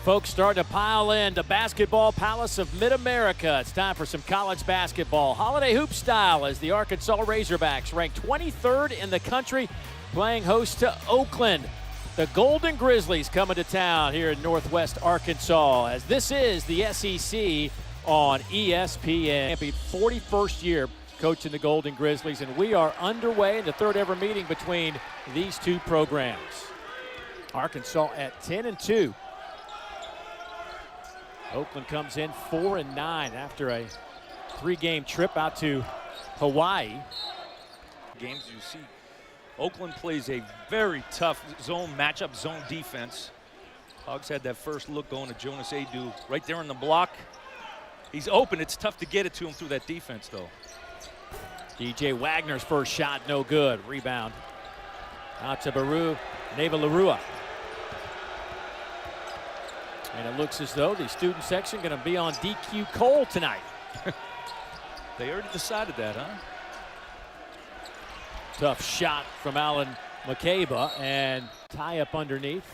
Folks starting to pile in to Basketball Palace of Mid-America. It's time for some college basketball. Holiday hoop style as the Arkansas Razorbacks ranked 23rd in the country, playing host to Oakland. The Golden Grizzlies coming to town here in Northwest Arkansas, as this is the SEC on ESPN. 41st year coaching the Golden Grizzlies, and we are underway in the third ever meeting between these two programs. Arkansas at 10-2. Oakland comes in 4-9 after a three-game trip out to Hawaii. Games you see, Oakland plays a very tough zone matchup, zone defense. Hogs had that first look going to Jonas Adu right there in the block. He's open. It's tough to get it to him through that defense, though. DJ Wagner's first shot, no good. Rebound out to Neva Larua. And it looks as though the student section going to be on DQ Cole tonight. They already decided that, huh? Tough shot from Alan McCabe, and tie up underneath.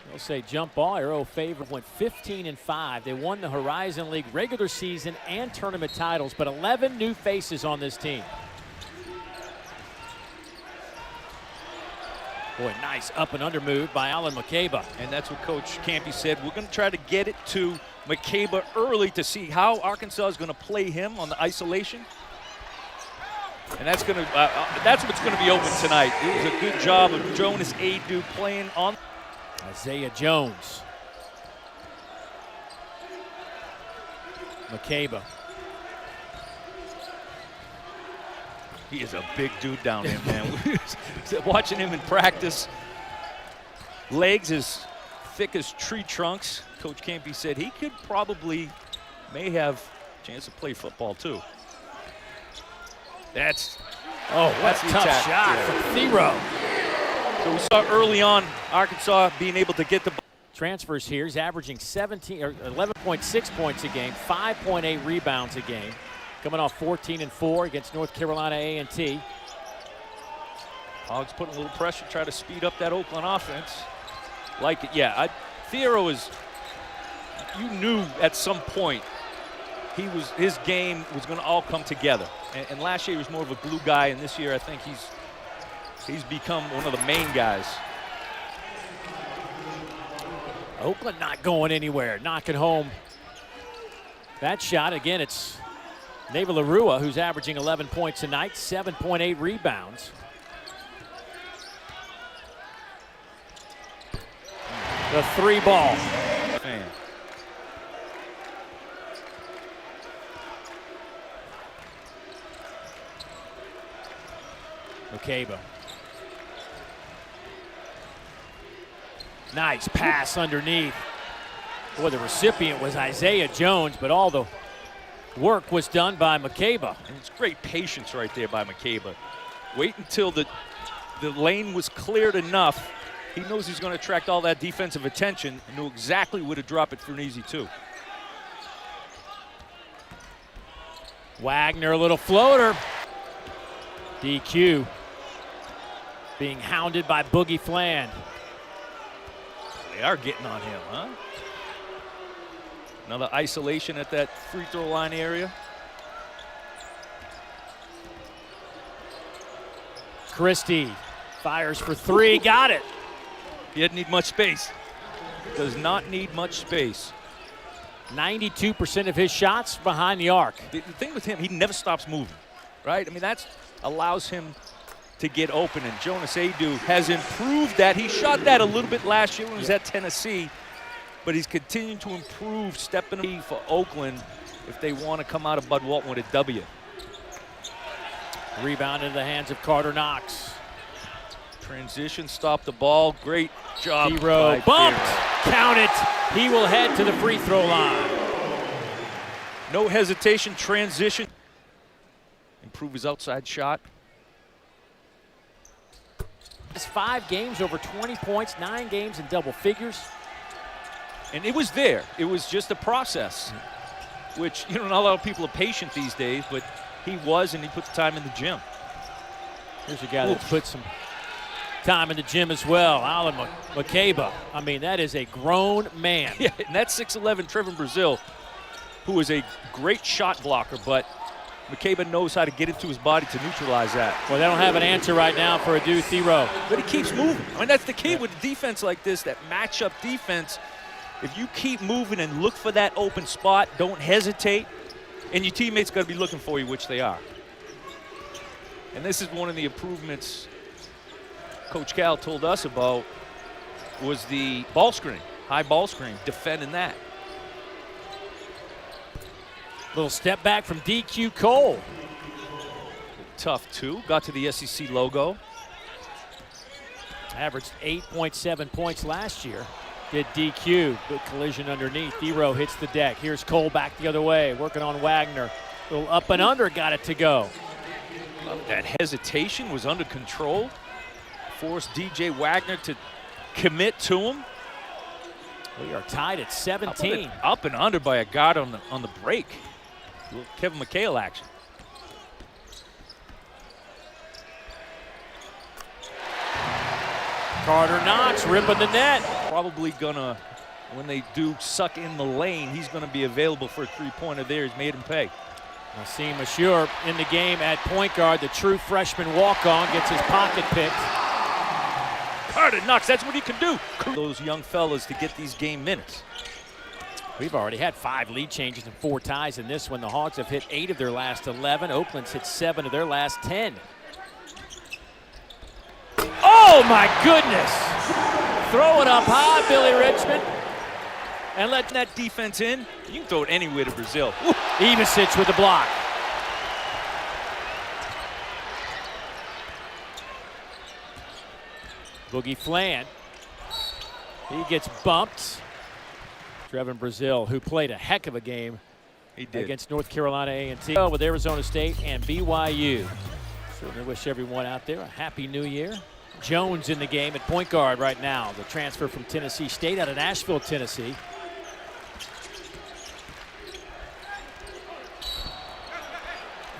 They'll say jump ball. Arrow favor went 15-5. They won the Horizon League regular season and tournament titles, but 11 new faces on this team. Boy, nice up and under move by Alan McCabe. And that's what Coach Campy said. We're going to try to get it to McCabe early to see how Arkansas is going to play him on the isolation. And that's going to that's what's going to be open tonight. It was a good job of Jonas Adu playing on. Isaiah Jones. McCabe. He is a big dude down there, man. Watching him in practice, legs as thick as tree trunks. Coach Campy said he could may have a chance to play football too. That's a tough shot from Thero. So we saw early on Arkansas being able to get the transfers here. He's averaging 11.6 points a game, 5.8 rebounds a game. Coming off 14-4 against North Carolina A&T. Hogs putting a little pressure, try to speed up that Oakland offense. Like it, yeah. Thero is. You knew at some point his game was going to all come together. And last year he was more of a glue guy, and this year I think he's become one of the main guys. Oakland not going anywhere, knocking home that shot. Again, it's Neva Larua, who's averaging 11 points a night, 7.8 rebounds. The three ball. Man. McCabe. Nice pass underneath. Boy, the recipient was Isaiah Jones, but all the work was done by McCabe. And it's great patience right there by McCabe. Wait until the lane was cleared enough. He knows he's going to attract all that defensive attention and knew exactly where to drop it for an easy two. Wagner, a little floater. DQ being hounded by Boogie Fland. They are getting on him, huh? Another isolation at that free throw line area. Christie fires for three, got it. He didn't need much space. Does not need much space. 92% of his shots behind the arc. The thing with him, he never stops moving, right? I mean, that allows him to get open, and Jonas Adu has improved that. He shot that a little bit last year when he was at Tennessee, but he's continuing to improve, stepping in for Oakland if they want to come out of Bud Walton with a W. Rebound into the hands of Carter Knox. Transition, stop the ball. Great job. Thero bumped. Count it. He will head to the free throw line. No hesitation, transition. Improve his outside shot. It's 5 games over 20 points, 9 games in double figures. And it was there. It was just a process, which, you know, not a lot of people are patient these days, but he was, and he put the time in the gym. Here's a guy that's put some time in the gym as well. Alan McCabe, I mean, that is a grown man. Yeah, and that's 6'11" Trevin Brazil, who is a great shot blocker, but McCabe knows how to get into his body to neutralize that. Well, they don't have an answer right now for Adu Thero. But he keeps moving. I mean, that's the key with a defense like this, that matchup defense. If you keep moving and look for that open spot, don't hesitate, and your teammates got to be looking for you, which they are. And this is one of the improvements Coach Cal told us about, was the ball screen, high ball screen, defending that. Little step back from DQ Cole. Tough too, got to the SEC logo. Averaged 8.7 points last year. Did DQ, good collision underneath. Thero hits the deck. Here's Cole back the other way, working on Wagner. Little up and under, got it to go. That hesitation was under control. Forced DJ Wagner to commit to him. We are tied at 17. Up and under by a guard on the break. Kevin McHale action. Carter Knox ripping the net. Probably gonna, when they do suck in the lane, he's gonna be available for a three-pointer there. He's made him pay. Nassim Ashur in the game at point guard. The true freshman walk-on gets his pocket picked. Carter Knox, that's what he can do. Those young fellas to get these game minutes. We've already had 5 lead changes and 4 ties in this one. The Hawks have hit 8 of their last 11. Oakland's hit 7 of their last 10. Oh my goodness! Throw it up high, Billy Richmond. And letting that defense in, you can throw it anywhere to Brazil. Woo. Ivasic with the block. Boogie Flan. He gets bumped. Trevin Brazil, who played a heck of a game against North Carolina A&T with Arizona State and BYU. Certainly wish everyone out there a happy new year. Jones in the game at point guard right now. The transfer from Tennessee State out of Nashville, Tennessee.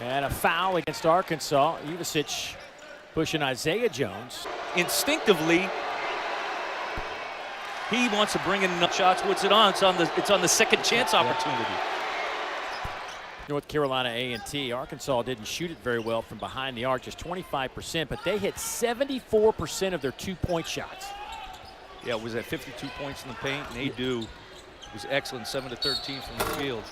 And a foul against Arkansas. Ivasic pushing Isaiah Jones. Instinctively, he wants to bring in enough shots. What's it on? It's on the second chance opportunity. North Carolina A&T. Arkansas didn't shoot it very well from behind the arc, just 25%, but they hit 74% of their 2-point shots. Yeah, it was at 52 points in the paint, and Adu was excellent, 7 to 13 from the field.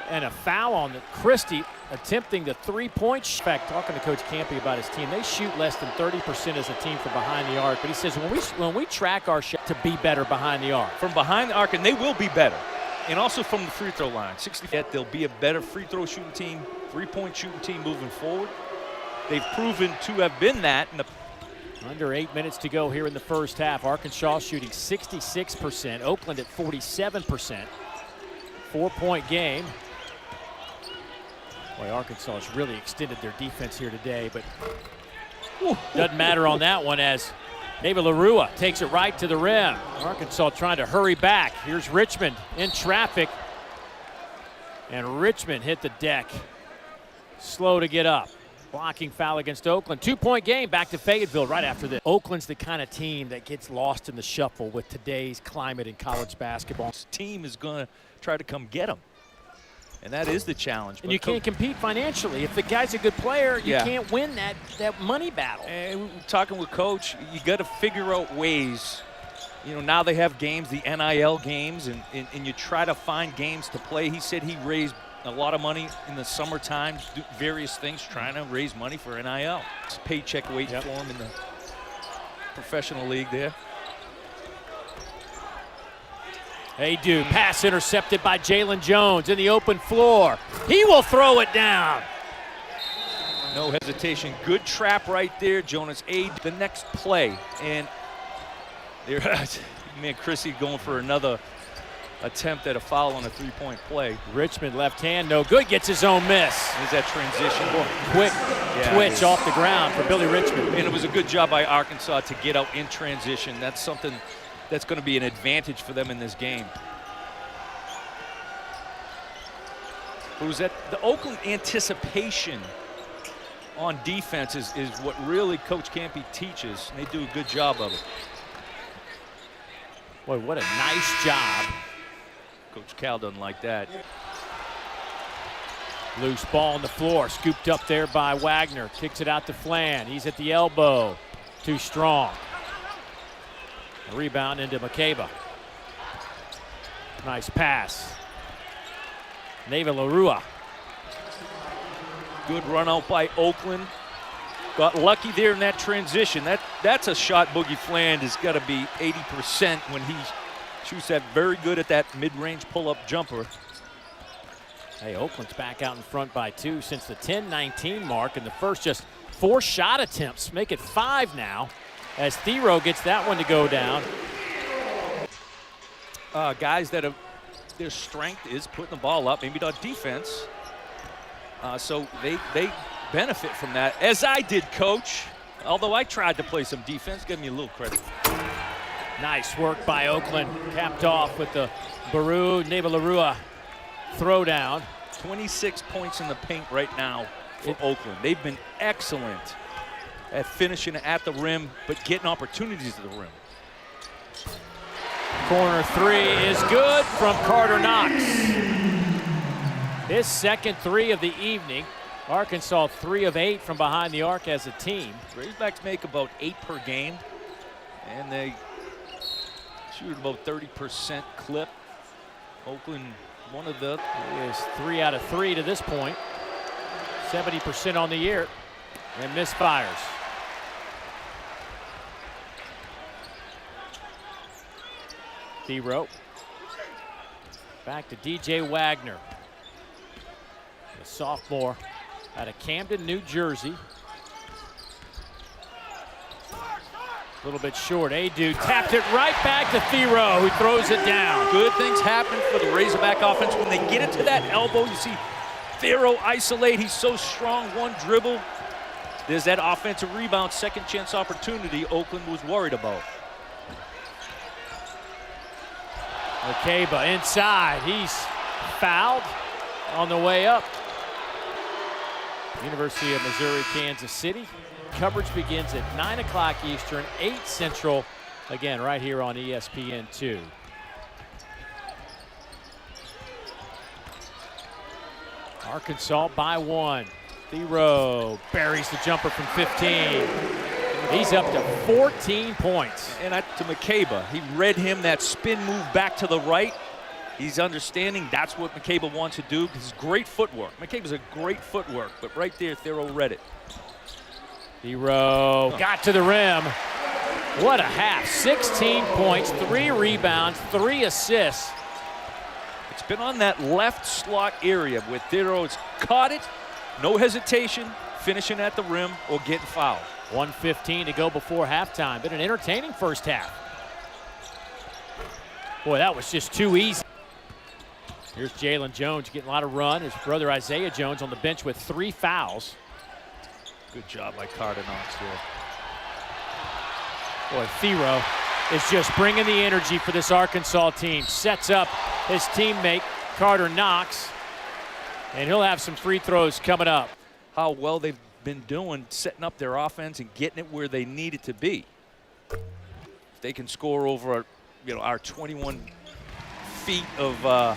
And a foul on Christie attempting the 3-point shot. In fact, talking to Coach Campy about his team, they shoot less than 30% as a team from behind the arc. But he says when we track our shot to be better behind the arc. From behind the arc, and they will be better. And also from the free throw line. 60, they'll be a better free throw shooting team, 3-point shooting team moving forward. They've proven to have been that. Under 8 minutes to go here in the first half. Arkansas shooting 66%. Oakland at 47%. 4-point game. Boy, Arkansas has really extended their defense here today, but doesn't matter on that one as David LaRua takes it right to the rim. Arkansas trying to hurry back. Here's Richmond in traffic. And Richmond hit the deck. Slow to get up. Blocking foul against Oakland. 2-point game back to Fayetteville right after this. Oakland's the kind of team that gets lost in the shuffle with today's climate in college basketball. This team is going to try to come get them. And that is the challenge. And you can't compete financially. If the guy's a good player, you can't win that money battle. And talking with Coach, you got to figure out ways. You know, now they have games, the NIL games, and you try to find games to play. He said he raised a lot of money in the summertime, do various things, trying to raise money for NIL. It's paycheck waiting for him in the professional league there. Adu, pass intercepted by Jalen Jones in the open floor. He will throw it down. No hesitation. Good trap right there. Jonas Adu, the next play. And there, man, Chrissy going for another attempt at a foul on a 3-point play. Richmond left hand, no good, gets his own miss. Is that transition? Quick twitch off the ground for Billy Richmond. And it was a good job by Arkansas to get out in transition. That's something that's going to be an advantage for them in this game. It was at the Oakland anticipation on defense is what really Coach Campy teaches, and they do a good job of it. Boy, what a nice job. Coach Cal doesn't like that. Loose ball on the floor, scooped up there by Wagner. Kicks it out to Flan. He's at the elbow. Too strong. A rebound into McCabe. Nice pass. Neva Larua. Good run out by Oakland. Got lucky there in that transition. That's a shot Boogie Fland has got to be 80% when he shoots that very good at that mid-range pull-up jumper. Hey, Oakland's back out in front by 2 since the 10-19 mark, and the first just 4 shot attempts. Make it 5 now as Thero gets that one to go down. Guys that have, their strength is putting the ball up, maybe not defense. So they benefit from that, as I did, Coach. Although I tried to play some defense, give me a little credit. Nice work by Oakland, capped off with the Baru Neva Larua throwdown. 26 points in the paint right now for Oakland. They've been excellent at finishing at the rim, but getting opportunities at the rim. Corner 3 is good from Carter Knox. His second 3 of the evening. Arkansas 3 of 8 from behind the arc as a team. Razorbacks make about 8 per game, and they shoot about 30% clip. Oakland, one of the is 3 out of 3 to this point. 70% on the year, and misfires. Thero. Back to DJ Wagner. The sophomore out of Camden, New Jersey. A little bit short. Adu tapped it right back to Thero, who throws it down. Good things happen for the Razorback offense when they get it to that elbow. You see Thero isolate. He's so strong. One dribble. There's that offensive rebound, second chance opportunity Oakland was worried about. McCabe inside. He's fouled on the way up. University of Missouri, Kansas City. Coverage begins at 9 o'clock Eastern, 8 Central. Again, right here on ESPN2. Arkansas by 1. Thero buries the jumper from 15. He's up to 14 points. And to McCabe, he read him that spin move back to the right. He's understanding that's what McCabe wants to do because it's great footwork. McCabe's a great footwork, but right there, Thero read it. Thero got to the rim. What a half. 16 points, 3 rebounds, 3 assists. It's been on that left slot area where Thero's caught it, no hesitation, finishing at the rim or getting fouled. 1:15 to go before halftime. Been an entertaining first half. Boy, that was just too easy. Here's Jalen Jones getting a lot of run. His brother Isaiah Jones on the bench with 3 fouls. Good job by Carter Knox there. Boy, Thero is just bringing the energy for this Arkansas team. Sets up his teammate Carter Knox, and he'll have some free throws coming up. How well they've been doing setting up their offense and getting it where they need it to be. If they can score over our 21 feet of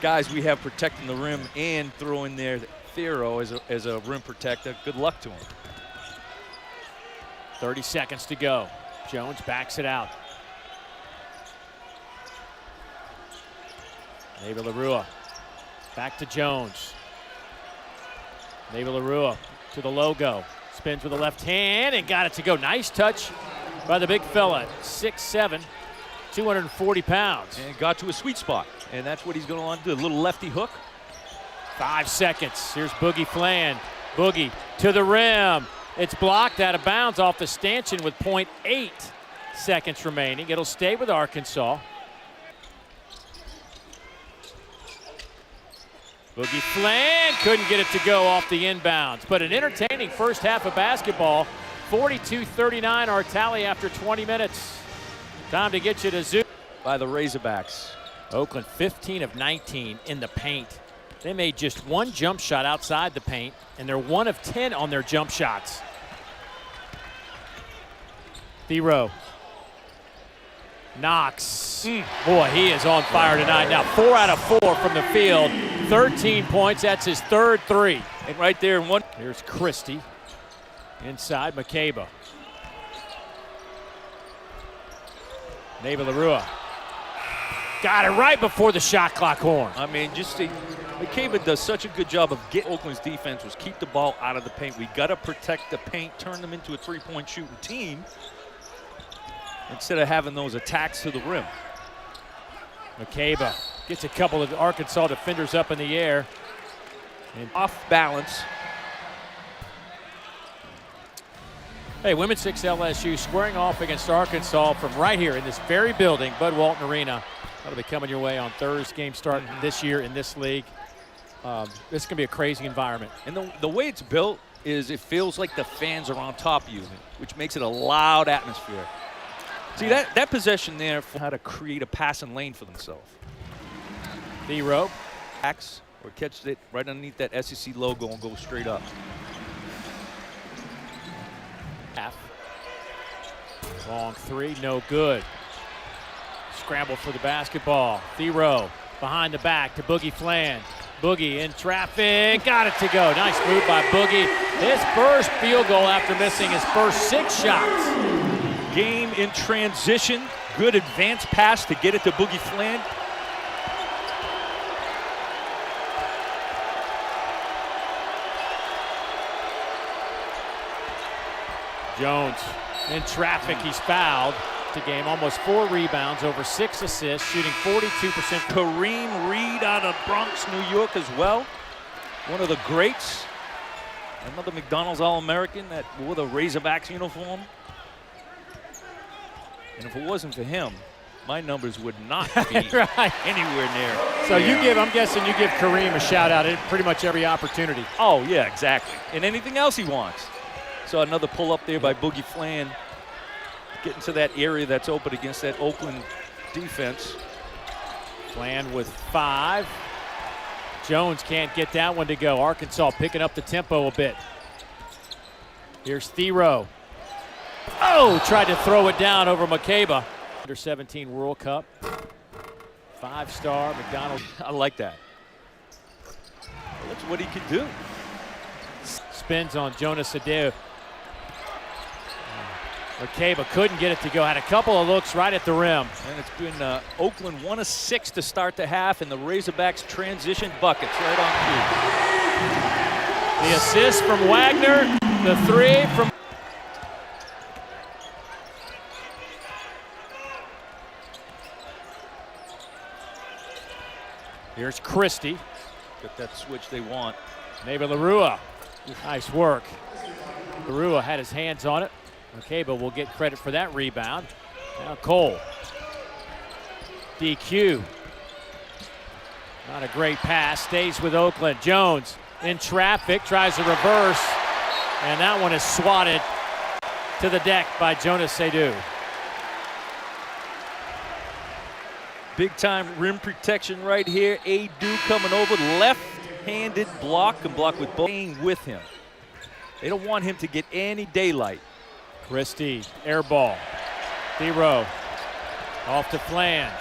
guys we have protecting the rim and throw in there Thero as a rim protector, good luck to him. 30 seconds to go. Jones backs it out. Neva Larua back to Jones. Neva Larua to the logo. Spins with the left hand and got it to go. Nice touch by the big fella. 6'7", 240 pounds. And got to a sweet spot. And that's what he's going to want to do. A little lefty hook. 5 seconds. Here's Boogie Flan. Boogie to the rim. It's blocked out of bounds off the stanchion with 0.8 seconds remaining. It'll stay with Arkansas. Boogie Flan couldn't get it to go off the inbounds, but an entertaining first half of basketball. 42-39 our tally after 20 minutes. Time to get you to Zoo. By the Razorbacks. Oakland 15 of 19 in the paint. They made just one jump shot outside the paint, and they're 1 of 10 on their jump shots. Thero. Knox. Boy, he is on fire tonight. Now 4 out of 4 from the field. 13 points. That's his third 3. And right there in one. Here's Christie. Inside, McCabe. Neva Larua. Got it right before the shot clock horn. I mean, just McCabe does such a good job of getting Oakland's defense was keep the ball out of the paint. We got to protect the paint, turn them into a three-point shooting team instead of having those attacks to the rim. McCabe gets a couple of Arkansas defenders up in the air. And off balance. Hey, Women's 6 LSU squaring off against Arkansas from right here in this very building, Bud Walton Arena. That'll be coming your way on Thursday. Game starting this year in this league. This is going to be a crazy environment. And the way it's built is it feels like the fans are on top of you, which makes it a loud atmosphere. See, that possession there for how to create a passing lane for themselves. Thero. Or catch it right underneath that SEC logo and go straight up. Half. Long 3, no good. Scramble for the basketball. Thero behind the back to Boogie Fland. Boogie in traffic, got it to go. Nice move by Boogie. His first field goal after missing his first 6 shots. Game in transition. Good advance pass to get it to Boogie Fland. Jones in traffic, he's fouled. The game, almost 4 rebounds, over 6 assists, shooting 42%. Kareem Reed out of Bronx, New York as well. One of the greats. Another McDonald's All-American that wore the Razorbacks uniform. And if it wasn't for him, my numbers would not be right. anywhere near. So I'm guessing you give Kareem a shout out at pretty much every opportunity. Oh yeah, exactly. And anything else he wants. So another pull up there by Boogie Fland. Getting to that area that's open against that Oakland defense. Fland with 5. Jones can't get that one to go. Arkansas picking up the tempo a bit. Here's Thero. Oh, tried to throw it down over McCabe. Under 17 World Cup. 5-star McDonald. I like that. That's what he could do. Spins on Jonas Adeu. McCabe couldn't get it to go. Had a couple of looks right at the rim. And it's been Oakland 1 of 6 to start the half, and the Razorbacks transition buckets right on cue. The assist from Wagner. The 3 from. Here's Christie. Got that switch they want. Neva Larua. Nice work. Larua had his hands on it. McCabe will get credit for that rebound. Now Cole. DQ. Not a great pass. Stays with Oakland. Jones in traffic. Tries a reverse. And that one is swatted to the deck by Jonas Adeu. Big time rim protection right here. Adeu coming over. Left-handed block and block with both with him. They don't want him to get any daylight. Christie, air ball. Thero off to Fland.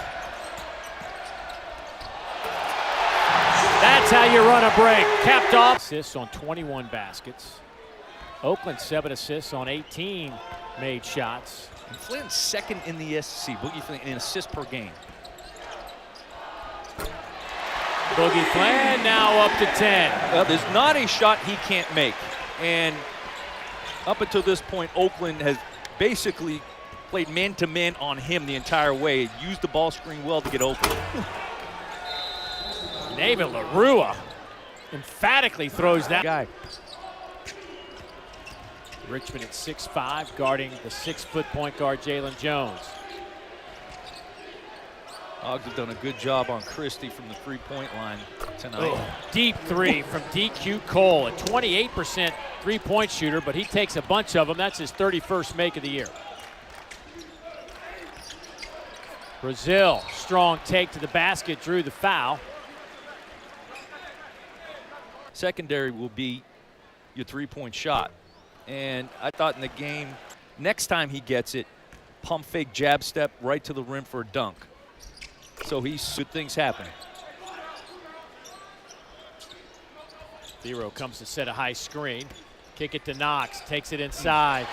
That's how you run a break. Capped off. Assists on 21 baskets. Oakland 7 assists on 18 made shots. And Flynn's second in the SEC. Boogie Flynn in assists per game. Boogie Fland now up to 10. Well, there's not a shot he can't make. And up until this point, Oakland has basically played man-to-man on him the entire way. Used the ball screen well to get open. Neva Larua emphatically throws that guy. Richmond at 6'5", guarding the 6-foot point guard Jalen Jones. Hogs have done a good job on Christie from the three-point line tonight. Oh, deep 3 from DQ Cole, a 28% three-point shooter, but he takes a bunch of them. That's his 31st make of the year. Brazil, strong take to the basket, drew the foul. secondary will be your three-point shot. And I thought in the game, next time he gets it, pump fake, jab step, right to the rim for a dunk. So good things happen. Thiero comes to set a high screen. Kick it to Knox, takes it inside.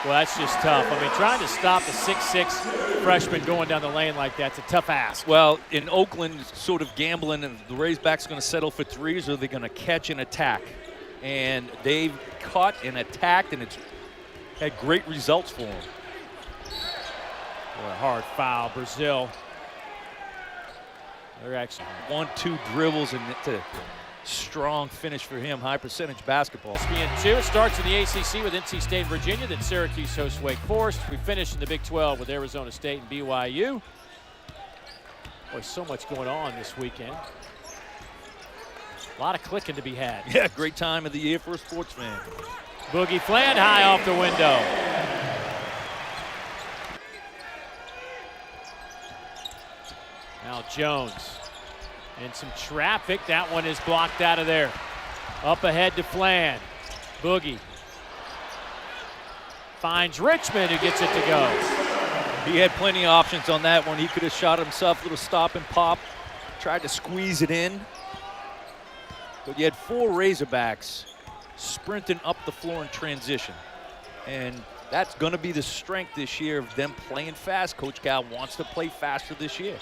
Well, that's just tough. I mean, trying to stop a 6'6" freshman going down the lane like that's a tough ask. Well, in Oakland, sort of gambling, and the Razorbacks going to settle for threes, or they're going to catch and attack. And they've caught and attacked, and it's had great results for them. Boy, hard foul, Brazil. They're actually 1-2 dribbles, and it's a strong finish for him. High percentage basketball. ESPN2. It starts in the ACC with NC State and Virginia. Then Syracuse hosts Wake Forest. We finish in the Big 12 with Arizona State and BYU. Boy, so much going on this weekend. A lot of clicking to be had. Yeah, great time of the year for a sports fan. Boogie Fland high off the window. Now Jones. And some traffic. That one is blocked out of there. Up ahead to Fland. Boogie finds Richmond, who gets it to go. He had plenty of options on that one. He could have shot himself, little stop and pop. Tried to squeeze it in. But you had 4 Razorbacks sprinting up the floor in transition. And that's going to be the strength this year of them playing fast. Coach Cal wants to play faster this year.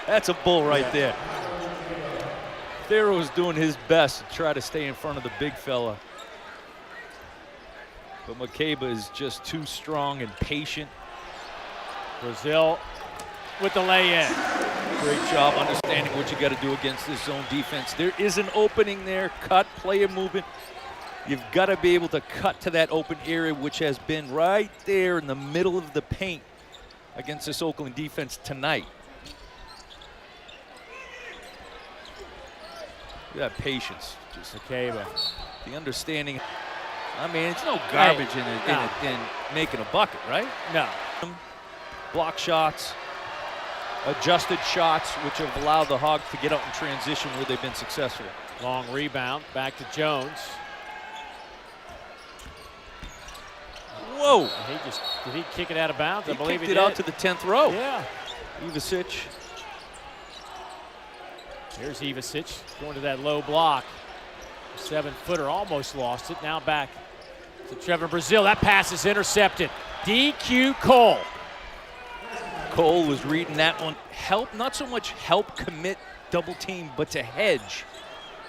That's a bull right there. Thiero was doing his best to try to stay in front of the big fella. But Makeba is just too strong and patient. Brazil with the lay-in. Great job understanding what you got to do against this zone defense. There is an opening there, cut, player movement. You've got to be able to cut to that open area, which has been right there in the middle of the paint against this Oakland defense tonight. Look at that patience. Just Makeba. The understanding. I mean, it's no garbage in making a bucket, right? No. Block shots, adjusted shots, which have allowed the Hogs to get out in transition where they've been successful. Long rebound, back to Jones. Whoa! Did he kick it out of bounds? I believe he did. Kicked it out to the 10th row. Yeah. Ivasic. Here's Ivasic going to that low block. 7-footer almost lost it. Now back to Trevor Brazil. That pass is intercepted. DQ Cole. Cole was reading that one. Help, not so much help commit double team, but to hedge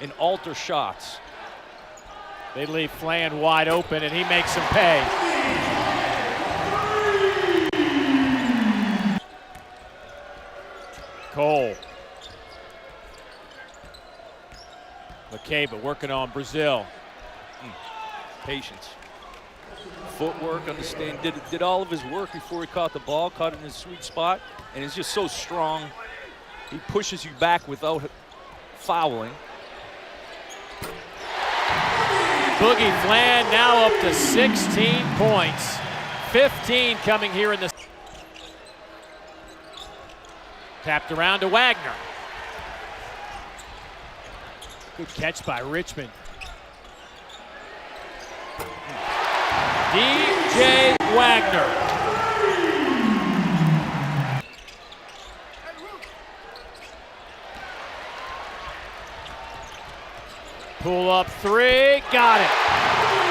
and alter shots. They leave Fland wide open, and he makes them pay. Cole. Makeba working on Brazil. Patience. Footwork, understand, did all of his work before he caught the ball, caught it in his sweet spot, and he's just so strong. He pushes you back without fouling. Boogie Fland now up to 16 points. 15 coming here in the... Tapped around to Wagner. Good catch by Richmond. DJ Wagner. Pull up 3, got it.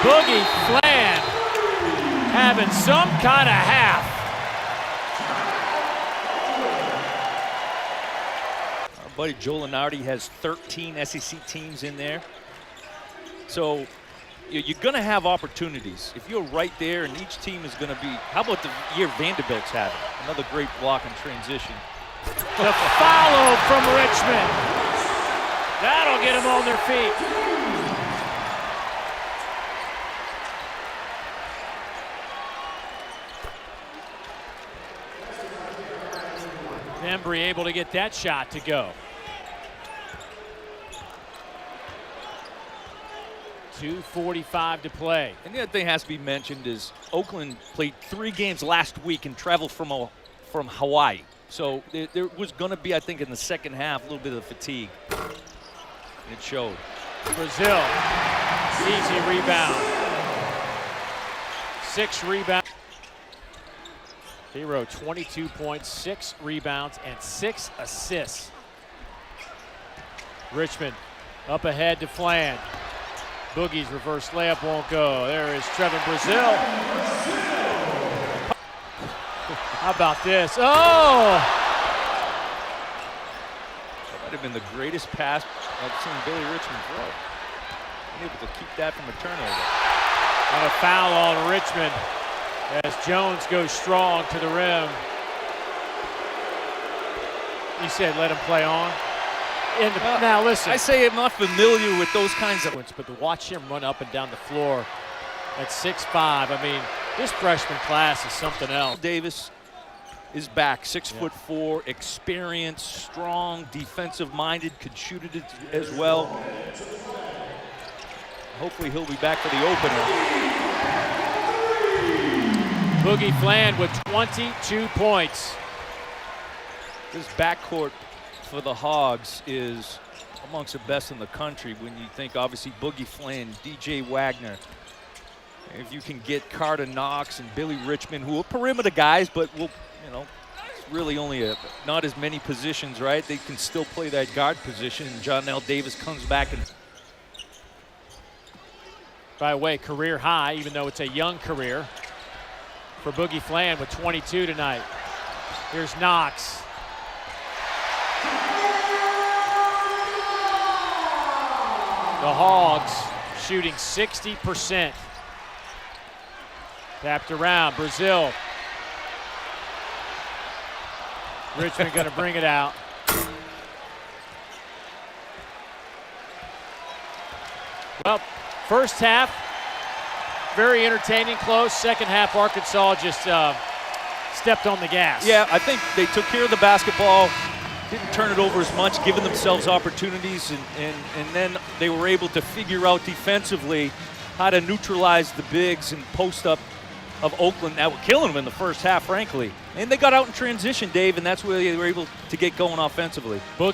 Boogie Fland having some kind of half. Our buddy Joe Lenardi has 13 SEC teams in there. So you're going to have opportunities. If you're right there and each team is going to be, how about the year Vanderbilt's having? Another great block in transition. The follow from Richmond. That'll get them on their feet. Embry able to get that shot to go. 2:45 to play. And the other thing has to be mentioned is Oakland played 3 games last week and traveled from Hawaii. So there was going to be, I think, in the second half, a little bit of fatigue. It showed. Brazil, easy rebound. 6 rebounds. Hero, 22 points, 6 rebounds, and 6 assists. Richmond up ahead to Fland. Boogie's reverse layup won't go. There is Trevin Brazil. How about this? Oh! That might have been the greatest pass I've seen Billy Richmond throw. Able to keep that from a turnover. And a foul on Richmond as Jones goes strong to the rim. He said let him play on. Now listen. I say I'm not familiar with those kinds of. But to watch him run up and down the floor at 6'5", I mean, this freshman class is something else. Davis is back, 6'4", experienced, strong, defensive-minded, could shoot it as well. Hopefully he'll be back for the opener. Boogie Fland with 22 points. This backcourt for the Hogs is amongst the best in the country when you think obviously Boogie Fland, DJ Wagner. If you can get Carter Knox and Billy Richmond, who are perimeter guys, but will, you know, it's really only not as many positions, right? They can still play that guard position. And John L. Davis comes back and. By the way, career high, even though it's a young career, for Boogie Fland with 22 tonight. Here's Knox. The Hogs shooting 60%. Tapped around, Brazil. Richmond going to bring it out. Well, first half, very entertaining, close. Second half, Arkansas just stepped on the gas. Yeah, I think they took care of the basketball, didn't turn it over as much, giving themselves opportunities, and then they were able to figure out defensively how to neutralize the bigs and post up of Oakland that were killing them in the first half, frankly. And they got out in transition, Dave, and that's where they were able to get going offensively. Boogie